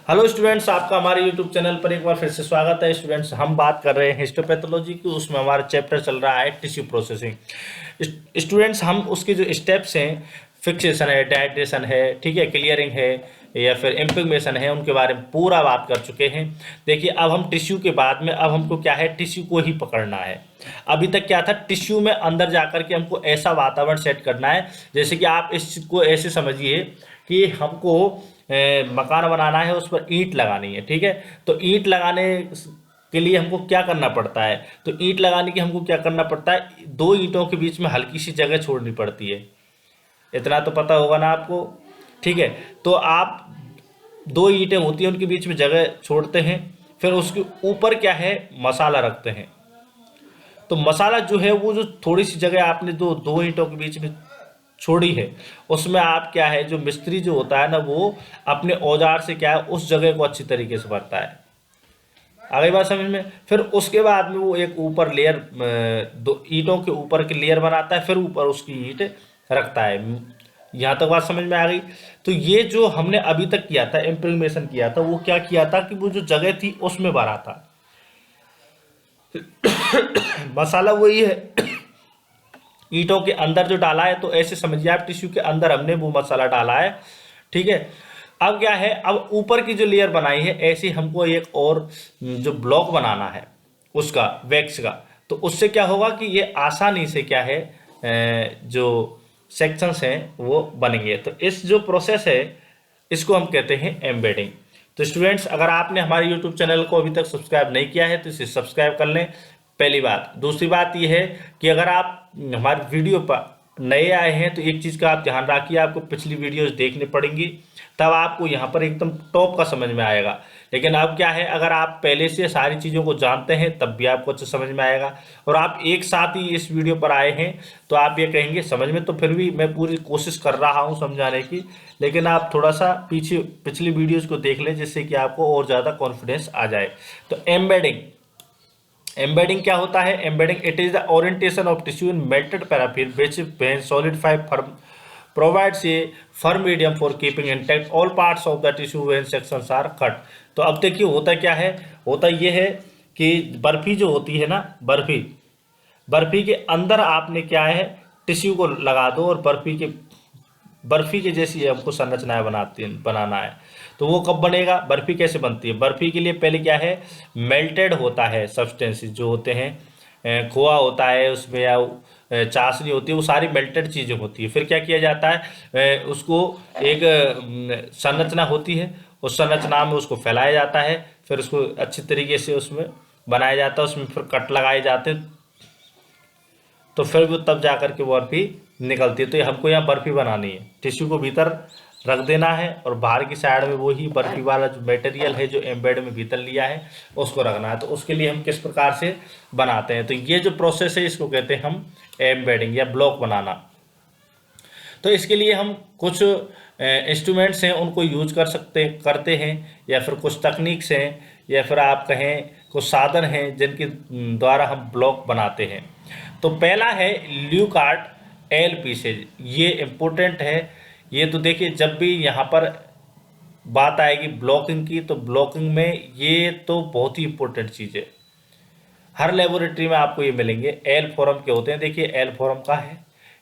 Hello students, आपका हमारे YouTube channel पर एक बार फिर से स्वागत है। स्टूडेंट्स, हम बात कर रहे हैं हिस्टोपैथोलॉजी की। उसमें हमारा चैप्टर चल रहा है टिश्यू प्रोसेसिंग। स्टूडेंट्स, हम उसके जो स्टेप्स हैं, फिक्सेशन है, डाइटेशन है, ठीक है, क्लियरिंग है या फिर इम्पिगमेशन है, उनके बारे में पूरा बात कर चुके हैं। देखिए, अब हम टिश्यू के बाद में अब हमको क्या है, टिश्यू को ही पकड़ना है। अभी तक क्या था, टिश्यू में अंदर जाकर के हमको ऐसा वातावरण सेट करना है जैसे कि आप इसको ऐसे समझिए कि हमको मकान बनाना है, उस पर ईंट लगानी है। ठीक है, तो ईंट लगाने के लिए हमको क्या करना पड़ता है, तो ईंट लगाने के हमको क्या करना पड़ता है, दो ईंटों के बीच में हल्की सी जगह छोड़नी पड़ती है। इतना तो पता होगा ना आपको। ठीक है, तो आप दो ईंटें होती हैं, उनके बीच में जगह छोड़ते हैं, फिर उसके ऊपर क्या है, मसाला रखते हैं। तो मसाला जो है, वो जो थोड़ी सी जगह आपने दो दो ईंटों के बीच में छोड़ी है, उसमें आप क्या है, जो मिस्त्री जो होता है ना, वो अपने औजार से क्या है, उस जगह को अच्छी तरीके से भरता है। आ गई बात समझ में। फिर उसके बाद में वो एक ऊपर लेयर, दो ईंटों के ऊपर की लेयर बनाता है, फिर ऊपर उसकी ईंट रखता है। यहाँ तक बात समझ में आ गई। तो ये जो हमने अभी तक किया था, इम्प्रीमेशन किया था, वो क्या किया था कि वो जो जगह थी उसमें भरा था। मसाला वही है, ईंटों के अंदर जो डाला है, तो ऐसे समझिए आप, टिश्यू के अंदर हमने वो मसाला डाला है। ठीक है, अब क्या है, अब ऊपर की जो लेयर बनाई है, ऐसे हमको एक और जो ब्लॉक बनाना है उसका, वैक्स का। तो उससे क्या होगा कि ये आसानी से क्या है, जो सेक्शंस हैं वो बनेंगे। तो इस जो प्रोसेस है, इसको हम कहते हैं एम्बेडिंग। तो स्टूडेंट्स, अगर आपने हमारे यूट्यूब चैनल को अभी तक सब्सक्राइब नहीं किया है तो इसे सब्सक्राइब कर लें। पहली बात। दूसरी बात यह है कि अगर आप हमारे वीडियो पर नए आए हैं तो एक चीज़ का आप ध्यान रखिए, आपको पिछली वीडियोस देखनी पड़ेंगी, तब आपको यहाँ पर एकदम टॉप का समझ में आएगा। लेकिन अब क्या है, अगर आप पहले से सारी चीज़ों को जानते हैं तब भी आपको अच्छे समझ में आएगा, और आप एक साथ ही इस वीडियो पर आए हैं तो आप ये कहेंगे समझ में, तो फिर भी मैं पूरी कोशिश कर रहा हूँ समझाने की, लेकिन आप थोड़ा सा पीछे पिछली वीडियोज़ को देख लें जिससे कि आपको और ज़्यादा कॉन्फिडेंस आ जाए। तो एम्बेडिंग, एम्बेडिंग क्या होता है? Embedding, it is the orientation of tissue in melted paraffin which when solidified firm provides a firm medium for keeping intact all parts of the tissue when sections are cut। तो अब देखिए होता क्या है, होता ये है कि बर्फी जो होती है ना, बर्फी, बर्फी के अंदर आपने क्या है, टिश्यू को लगा दो, और बर्फी के जैसी हमको संरचनाएं बनाना है। तो वो कब बनेगा, बर्फी कैसे बनती है? बर्फी के लिए पहले क्या है, मेल्टेड होता है, सब्सटेंसेस जो होते हैं, खोआ होता है उसमें, या चाशनी होती है, वो सारी मेल्टेड चीज़ें होती है। फिर क्या किया जाता है, उसको एक संरचना होती है, उस संरचना में उसको फैलाया जाता है, फिर उसको अच्छी तरीके से उसमें बनाया जाता है, उसमें फिर कट लगाए जाते हैं, तो फिर वो तब जा कर के वो बर्फी निकलती है। तो ये हमको यहाँ बर्फी बनानी है, टिश्यू को भीतर रख देना है, और बाहर की साइड में वही बर्फी वाला जो मटेरियल है जो एम्बेड में भीतर लिया है उसको रखना है। तो उसके लिए हम किस प्रकार से बनाते हैं, तो ये जो प्रोसेस है इसको कहते हैं हम एम्बेडिंग या ब्लॉक बनाना। तो इसके लिए हम कुछ इंस्ट्रूमेंट्स हैं उनको यूज करते हैं, या फिर कुछ तकनीक्स हैं, या फिर आप कहें कुछ साधन हैं जिनके द्वारा हम ब्लॉक बनाते हैं। तो पहला है ल्यूकार्ट एल पीसेज, ये इम्पोर्टेंट है। ये तो देखिए, जब भी यहाँ पर बात आएगी ब्लॉकिंग की, तो ब्लॉकिंग में ये तो बहुत ही इंपॉर्टेंट चीज़ है। हर लेबोरेटरी में आपको ये मिलेंगे। एल फॉर्म के होते हैं, देखिए एल फॉर्म का है,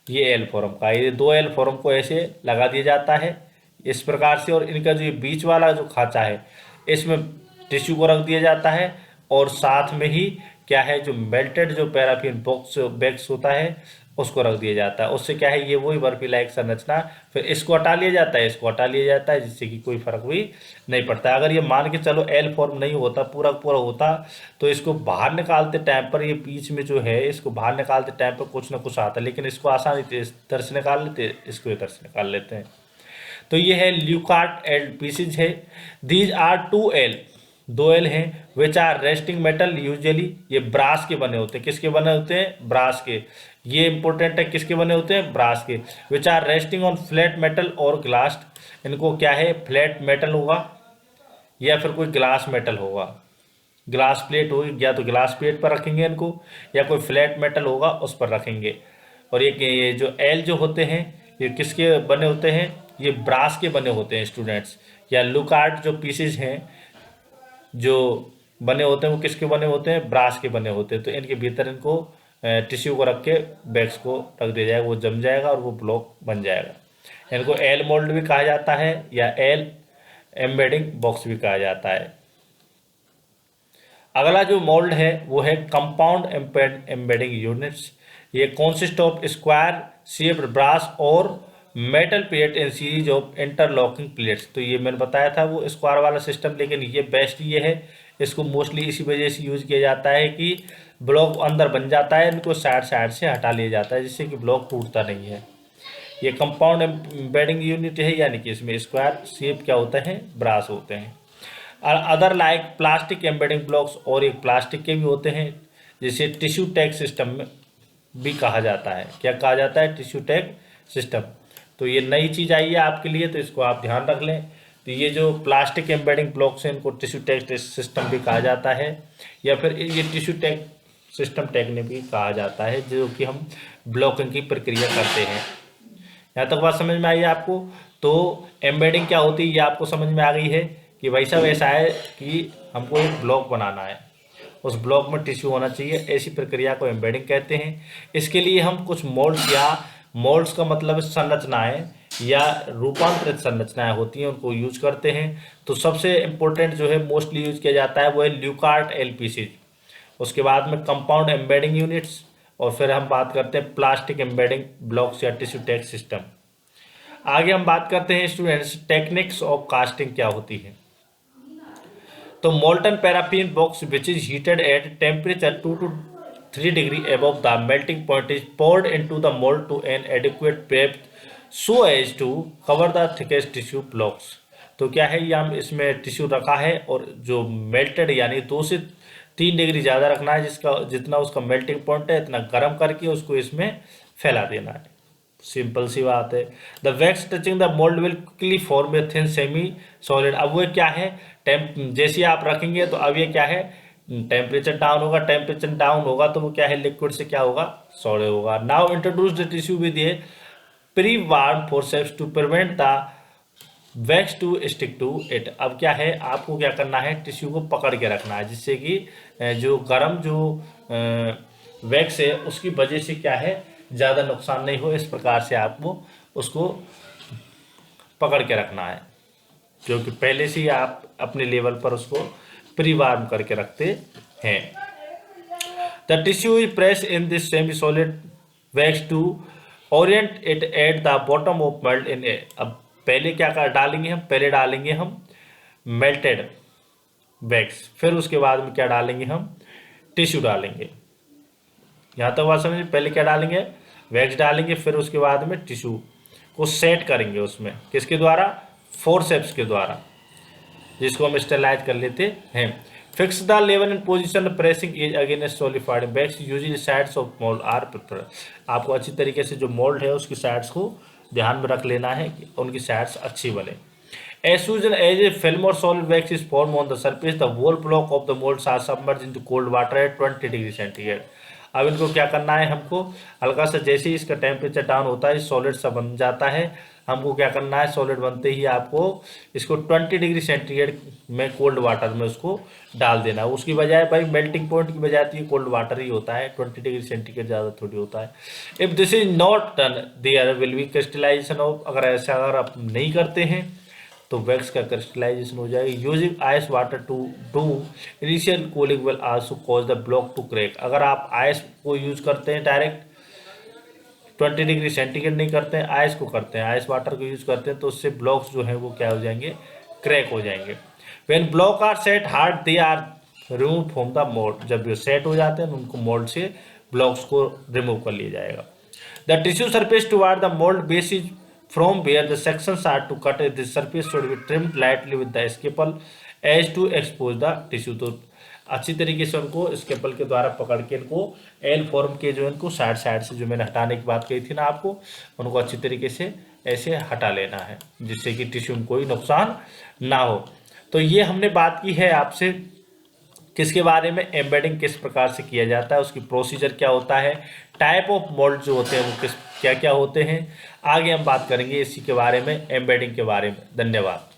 ये एल फॉर्म का है, ये दो एल फॉर्म को ऐसे लगा दिया जाता है इस प्रकार से, और इनका जो ये बीच वाला जो खांचा है, इसमें टिश्यू को रख दिया जाता है, और साथ में ही क्या है, जो मेल्टेड जो पैराफिन बॉक्स बैग्स होता है उसको रख दिया जाता है। उससे क्या है, ये वही बर्फी लाइक संरचना, फिर इसको हटा लिया जाता है, इसको हटा लिया जाता है, जिससे कि कोई फर्क भी नहीं पड़ता है। अगर ये मान के चलो एल फॉर्म नहीं होता, पूरा पूरा होता, तो इसको बाहर निकालते टाइम पर, ये बीच में जो है इसको बाहर निकालते टाइम पर कुछ ना कुछ आता, लेकिन इसको आसानी से इस तरह से निकाल लेते, इसको इधर से निकाल लेते हैं। तो ये है ल्यूकार्ट एल पीसीज है। दीज आर टू एल, दो एल हैं, which are resting metal, usually ये ब्रास के बने होते हैं। किसके बने होते हैं? ब्रास के। ये इंपॉर्टेंट है, किसके बने होते हैं? ब्रास के। Which are resting on flat metal और ग्लास, इनको क्या है, फ्लैट मेटल होगा या फिर कोई ग्लास मेटल होगा, ग्लास प्लेट होगी, या तो ग्लास प्लेट पर रखेंगे इनको, या कोई फ्लैट मेटल होगा उस पर रखेंगे। और ये जो एल जो होते हैं, ये किसके बने होते हैं? ये ब्रास के बने होते हैं स्टूडेंट्स, या लुकार्ड जो पीसेज हैं जो बने होते हैं वो किसके बने होते हैं, ब्रास के बने होते हैं। तो इनके भीतर इनको टिश्यू को रख के वैक्स को रख दिया जाएगा, वो जम जाएगा और वो ब्लॉक बन जाएगा। इनको एल मोल्ड भी कहा जाता है या एल एम्बेडिंग बॉक्स भी कहा जाता है। अगला जो मोल्ड है वो है कंपाउंड एम्बेडिंग यूनिट्स। ये consist of square shaped brass और metal plate in series of interlocking plates. तो ये मैंने बताया था वो स्क्वायर वाला सिस्टम, लेकिन ये बेस्ट ये है, इसको मोस्टली इसी वजह से यूज किया जाता है कि ब्लॉक अंदर बन जाता है, इनको साइड साइड से हटा लिया जाता है जिससे कि ब्लॉक टूटता नहीं है। ये कंपाउंड एम्बेडिंग यूनिट है, यानी कि इसमें स्क्वायर शेप क्या होते हैं, ब्रास होते हैं। Other like plastic embedding blocks, और एक प्लास्टिक के भी होते हैं जिसे टिश्यू टैग सिस्टम में भी कहा जाता है। क्या कहा जाता है, टिश्यू टैग सिस्टम। तो ये नई चीज़ आई है आपके लिए, तो इसको आप ध्यान रख लें। तो ये जो प्लास्टिक एम्बेडिंग ब्लॉक्स हैं इनको टिश्यू टैग सिस्टम भी कहा जाता है, या फिर ये टिश्यू टैग सिस्टम टेक्निक भी कहा जाता है, जो कि हम ब्लॉकिंग की प्रक्रिया करते हैं। यहाँ तक बात समझ में आई है आपको। तो एम्बेडिंग क्या होती है ये आपको समझ में आ गई है कि भाई साहब ऐसा है कि हमको एक ब्लॉक बनाना है, उस ब्लॉक में टिश्यू होना चाहिए, ऐसी प्रक्रिया को एम्बेडिंग कहते हैं। इसके लिए हम कुछ मोल्ड्स, या मोल्ड्स का मतलब संरचनाएं या रूपांतरित संरचनाएं होती हैं, उनको यूज करते हैं। तो सबसे इम्पोर्टेंट जो है मोस्टली यूज किया जाता है वो है ल्यूकार्ट एलपीसी, उसके बाद में कंपाउंड एम्बेडिंग यूनिट्स, और फिर हम बात करते हैं प्लास्टिक एम्बेडिंग ब्लॉक्स या टिश्यू टैग सिस्टम। आगे हम बात करते हैं स्टूडेंट्स टेक्निक्स ऑफ कास्टिंग क्या होती है। तो molten paraffin box which is heated at temperature 2 to 3 degree above the melting point is poured into the mold to an adequate depth so as to cover the thickest tissue blocks। तो क्या है, ये हम इसमें tissue रखा है और जो मेल्टेड यानी 2 से 3 डिग्री ज़्यादा रखना है, जिसका जितना उसका मेल्टिंग पॉइंट है इतना गर्म करके उसको इसमें फैला देना है। सिंपल सी बात है। The wax touching the mould will quickly form a thin semi solid. अब वो क्या है, जैसे आप रखेंगे तो अब ये क्या है, टेम्परेचर डाउन होगा, टेम्परेचर डाउन होगा तो वो क्या है, लिक्विड से क्या होगा, सॉलिड होगा। Now introduce the tissue with a pre warm forceps to prevent the wax to stick to it. अब क्या है, आपको क्या करना है, टिश्यू को पकड़ के रखना है जिससे कि जो गर्म जो वैक्स है उसकी वजह से क्या है, ज़्यादा नुकसान नहीं हो। इस प्रकार से आपको उसको पकड़ के रखना है, जो कि पहले से ही आप अपने लेवल पर उसको प्री वार्म करके रखते हैं। The tissue is press in this semi solid wax to orient it at the bottom of melt in a. अब पहले क्या कर डालेंगे हम, पहले डालेंगे हम मेल्टेड वैक्स, फिर उसके बाद में क्या डालेंगे, हम टिश्यू डालेंगे। यहाँ तक बात समझिए, पहले क्या डालेंगे, वैक्स डालेंगे, फिर उसके बाद में टिश्यू को सेट करेंगे उसमें, किसके द्वारा, फोर्सेप्स के द्वारा, जिसको हम स्टेलाइज कर लेते हैं। Fix the level in position pressing is against solidified wax usually sides of mould are preferred. आपको अच्छी तरीके से जो मोल्ड है उसकी साइड्स को ध्यान में रख लेना है कि उनकी साइड्स अच्छी बने। As soon as a film or solid wax is formed on the surface, the whole block of the molds are submerged into cold water at 20 degree centigrade. अब इनको क्या करना है, हमको हल्का सा जैसे ही इसका टेम्परेचर डाउन होता है सॉलिड सा बन जाता है, हमको क्या करना है, सॉलिड बनते ही आपको इसको 20 डिग्री सेंटीग्रेड में कोल्ड वाटर में उसको डाल देना है। उसकी बजाय भाई मेल्टिंग पॉइंट की बजाय तो ये कोल्ड वाटर ही होता है, 20 डिग्री सेंटीग्रेड ज़्यादा थोड़ी होता है। If this is not done there will be crystallisation of, अगर ऐसा अगर आप नहीं करते हैं तो वैक्स का क्रिस्टलाइजेशन हो जाएगा। Using ice water to do initial cooling will also cause the block to crack. अगर आप आइस को यूज करते हैं डायरेक्ट 20 डिग्री सेंटीग्रेड नहीं करते हैं, आइस को करते हैं, आइस वाटर को यूज करते हैं, तो उससे ब्लॉक्स जो हैं वो क्या हो जाएंगे, क्रैक हो जाएंगे। When block are set hard they are remove from the mould. जब ये सेट हो जाते हैं तो उनको मोल्ड से ब्लॉक्स को रिमूव कर लिया जाएगा। The tissue surface toward the mould base is from where the sections are to cut, the surface should be trimmed lightly with the scalpel as to expose the tissue। तो अच्छी तरीके से उनको स्केपल के द्वारा पकड़ के इनको एल फॉर्म के जो इनको साइड साइड से जो मैंने हटाने की बात कही थी ना आपको, उनको अच्छी तरीके से ऐसे हटा लेना है जिससे कि टिश्यू में कोई नुकसान ना हो। तो ये हमने बात की है आपसे किसके बारे में, एम्बेडिंग किस प्रकार से किया जाता है, उसकी प्रोसीजर क्या होता है, टाइप ऑफ मोल्ड जो होते हैं वो किस क्या क्या होते हैं। आगे हम बात करेंगे इसी के बारे में, एम्बेडिंग के बारे में। धन्यवाद।